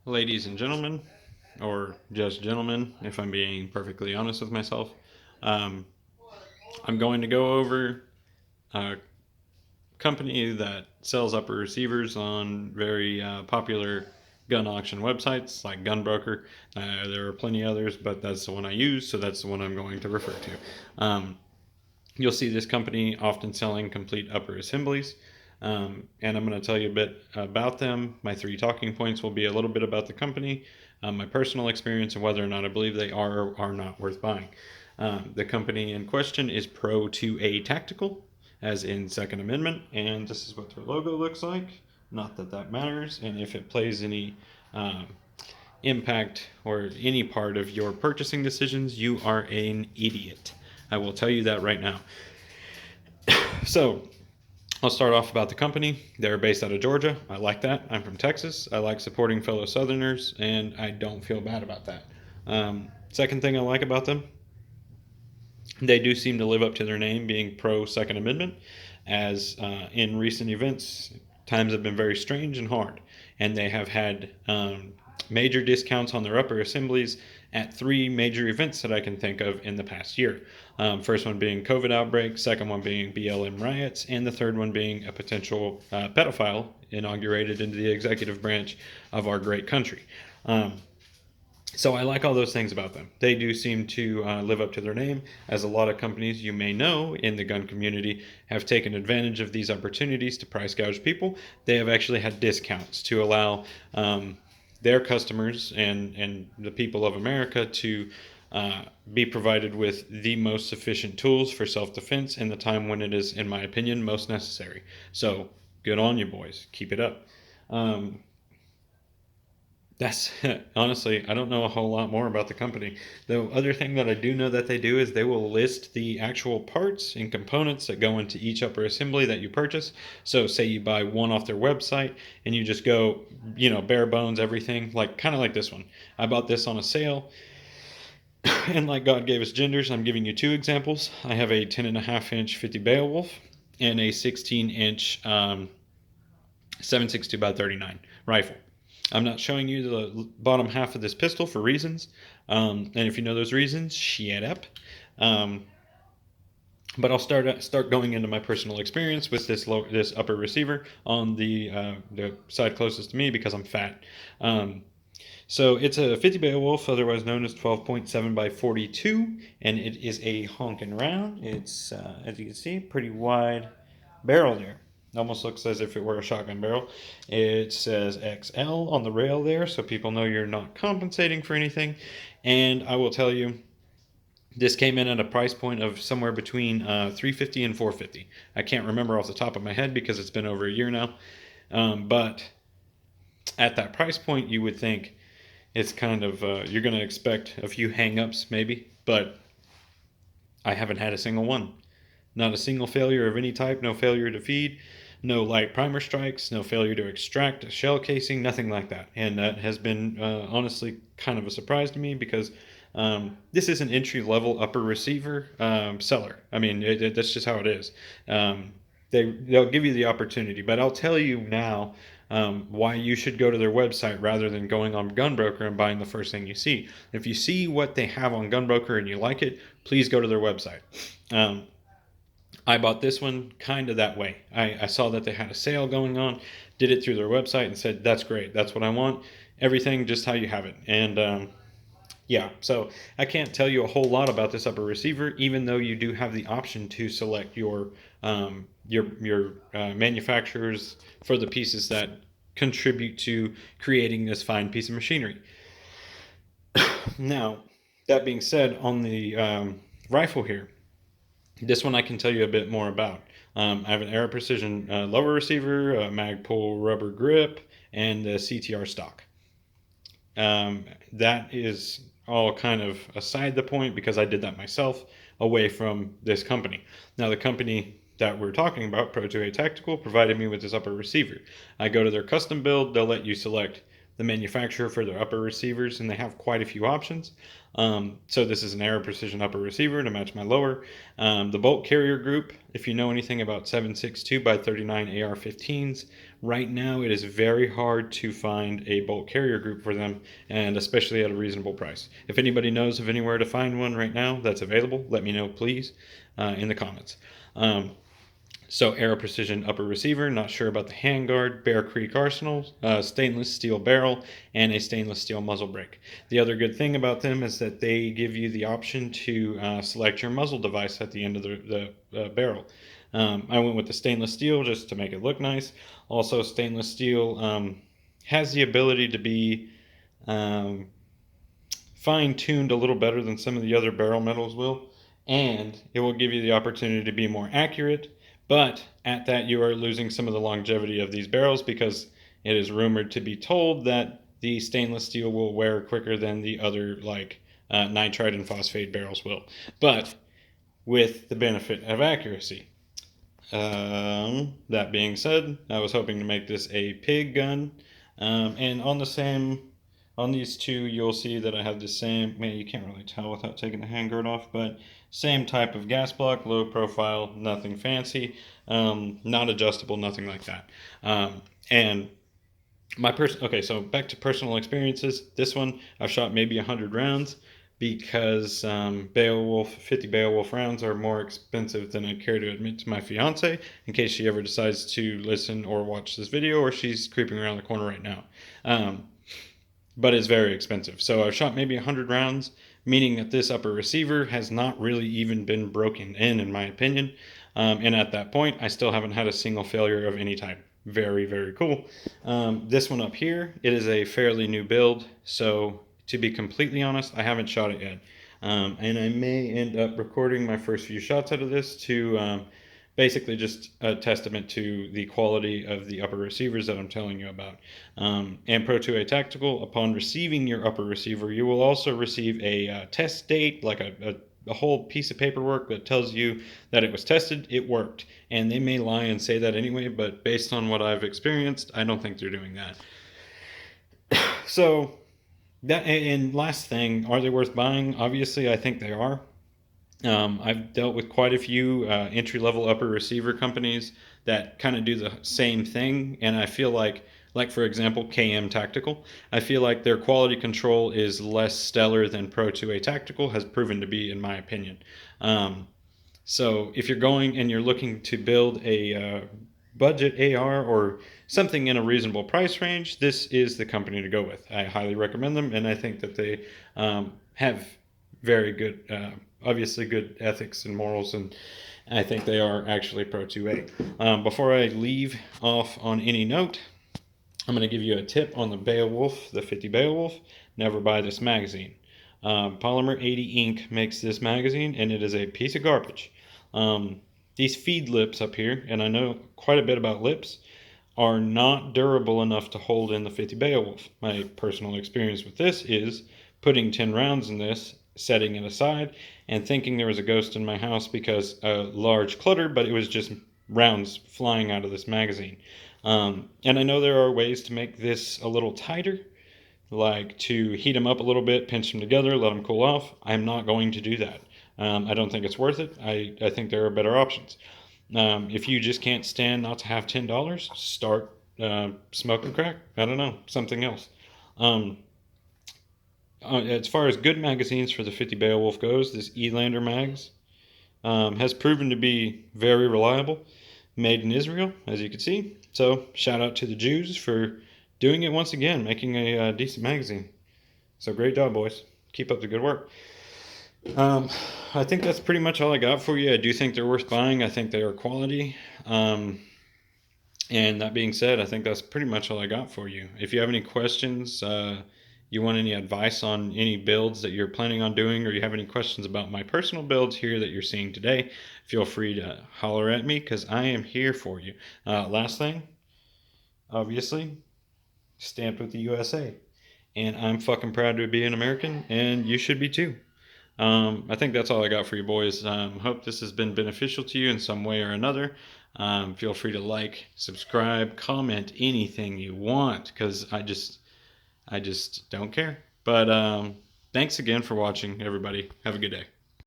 Ladies and gentlemen, or just gentlemen, if I'm being perfectly honest with myself, um, I'm going to go over a company that sells upper receivers on very popular gun auction websites like Gunbroker. There are plenty others, but that's the one I use, so that's the one I'm going to refer to. You'll see this company often selling complete upper assemblies. And I'm going to tell you a bit about them. My three talking points will be a little bit about the company, my personal experience, and whether or not I believe they are or are not worth buying. The company in question is Pro2A Tactical, as in Second Amendment, and this is what their logo looks like. Not that that matters, and if it plays any impact or any part of your purchasing decisions, you are an idiot. I will tell you that right now. So, I'll start off about the company. They're based out of Georgia. I like that. I'm from Texas. I like supporting fellow Southerners, and I don't feel bad about that. Second thing I like about them, they do seem to live up to their name, being pro Second Amendment, as in recent events, times have been very strange and hard, and they have had major discounts on their upper assemblies at three major events that I can think of in the past year. First one being COVID outbreak, second one being BLM riots, and the third one being a potential pedophile inaugurated into the executive branch of our great country. So I like all those things about them. They do seem to live up to their name, as a lot of companies you may know in the gun community have taken advantage of these opportunities to price gouge people. They have actually had discounts to allow their customers and the people of America to be provided with the most sufficient tools for self-defense in the time when it is, in my opinion, most necessary. So good on you, boys. Keep it up. That's honestly, I don't know a whole lot more about the company. The other thing that I do know that they do is they will list the actual parts and components that go into each upper assembly that you purchase. So, say you buy one off their website and you just go, bare bones, everything, like kind of like this one. I bought this on a sale, and like God gave us genders, I'm giving you two examples. I have a 10.5-inch 50 Beowulf and a 16-inch 7.62 by 39 rifle. I'm not showing you the bottom half of this pistol for reasons, and if you know those reasons, shut up. But I'll start going into my personal experience with this upper receiver on the side closest to me because I'm fat. So it's a 50 Beowulf, otherwise known as 12.7 by 42, and it is a honking round. It's as you can see, pretty wide barrel there. Almost looks as if it were a shotgun barrel. It says XL on the rail there, so people know you're not compensating for anything. And I will tell you, this came in at a price point of somewhere between $350 and $450. I can't remember off the top of my head because it's been over a year now. But at that price point, you would think it's kind of you're going to expect a few hang-ups maybe, but I haven't had a single one. Not a single failure of any type, no failure to feed, no light primer strikes, no failure to extract a shell casing, nothing like that. And that has been honestly kind of a surprise to me because this is an entry-level upper receiver seller. I mean, that's just how it is. They'll give you the opportunity, but I'll tell you now why you should go to their website rather than going on Gunbroker and buying the first thing you see. If you see what they have on Gunbroker and you like it, please go to their website. I bought this one kind of that way. I saw that they had a sale going on, did it through their website, and said, that's great. That's what I want. Everything just how you have it. And yeah, so I can't tell you a whole lot about this upper receiver, even though you do have the option to select your manufacturers for the pieces that contribute to creating this fine piece of machinery. Now, that being said, on the rifle here, this one I can tell you a bit more about. I have an Aero Precision lower receiver, a Magpul rubber grip, and the CTR stock. That is all kind of aside the point because I did that myself away from this company. Now, the company that we're talking about, Pro2A Tactical, provided me with this upper receiver. I go to their custom build, they'll let you select the manufacturer for their upper receivers, and they have quite a few options. So this is an Aero Precision upper receiver to match my lower. The bolt carrier group, if you know anything about 7.62 by 39 AR-15s, right now it is very hard to find a bolt carrier group for them, and especially at a reasonable price. If anybody knows of anywhere to find one right now that's available, let me know, please, in the comments. So Aero Precision upper receiver, not sure about the handguard, Bear Creek Arsenal, stainless steel barrel, and a stainless steel muzzle brake. The other good thing about them is that they give you the option to select your muzzle device at the end of the barrel. I went with the stainless steel just to make it look nice. Also, stainless steel has the ability to be um, fine-tuned a little better than some of the other barrel metals will, and it will give you the opportunity to be more accurate, but at that you are losing some of the longevity of these barrels because it is rumored to be told that the stainless steel will wear quicker than the other like nitride and phosphate barrels will, but with the benefit of accuracy. That being said, I was hoping to make this a pig gun, and on these two, you'll see that I have the same, man, you can't really tell without taking the handguard off, but same type of gas block, low profile, nothing fancy, not adjustable, nothing like that. And okay, so back to personal experiences. This one, I've shot maybe 100 rounds because Beowulf 50 Beowulf rounds are more expensive than I care to admit to my fiance, in case she ever decides to listen or watch this video, or she's creeping around the corner right now. But it's very expensive. So I've shot maybe 100 rounds, meaning that this upper receiver has not really even been broken in my opinion. And at that point, I still haven't had a single failure of any type. Very, very cool. This one up here, it is a fairly new build, so to be completely honest, I haven't shot it yet. And I may end up recording my first few shots out of this to basically just a testament to the quality of the upper receivers that I'm telling you about. And Pro2A Tactical, upon receiving your upper receiver, you will also receive a test date, like a whole piece of paperwork that tells you that it was tested, it worked. And they may lie and say that anyway, but based on what I've experienced, I don't think they're doing that. So, that, and last thing, are they worth buying? Obviously, I think they are. I've dealt with quite a few entry-level upper receiver companies that kind of do the same thing, and I feel like for example, KM Tactical, I feel like their quality control is less stellar than Pro2A Tactical has proven to be, in my opinion. So if you're going and you're looking to build a budget AR or something in a reasonable price range, this is the company to go with. I highly recommend them, and I think that they have very good, obviously good ethics and morals, and I think they are actually Pro2A. Before I leave off on any note, I'm going to give you a tip on the Beowulf, the 50 Beowulf. Never buy this magazine. Polymer 80 Inc. makes this magazine, and it is a piece of garbage. These feed lips up here, and I know quite a bit about lips, are not durable enough to hold in the 50 Beowulf. My personal experience with this is putting 10 rounds in this, setting it aside, and thinking there was a ghost in my house because a large clutter, but it was just rounds flying out of this magazine. And I know there are ways to make this a little tighter, like to heat them up a little bit, pinch them together, let them cool off. I'm not going to do that. I don't think it's worth it. I think there are better options. If you just can't stand not to have $10, start smoking crack. I don't know, something else. As far as good magazines for the 50 Beowulf goes, this Elander Mags has proven to be very reliable. Made in Israel, as you can see. So shout out to the Jews for doing it once again, making a decent magazine. So great job, boys. Keep up the good work. I think that's pretty much all I got for you. I do think they're worth buying. I think they are quality. And that being said, I think that's pretty much all I got for you. If you have any questions, you want any advice on any builds that you're planning on doing, or you have any questions about my personal builds here that you're seeing today, feel free to holler at me because I am here for you. Last thing, obviously, stamped with the USA. And I'm fucking proud to be an American, and you should be too. I think that's all I got for you boys. Hope this has been beneficial to you in some way or another. Feel free to like, subscribe, comment anything you want because I just don't care. But thanks again for watching, everybody. Have a good day.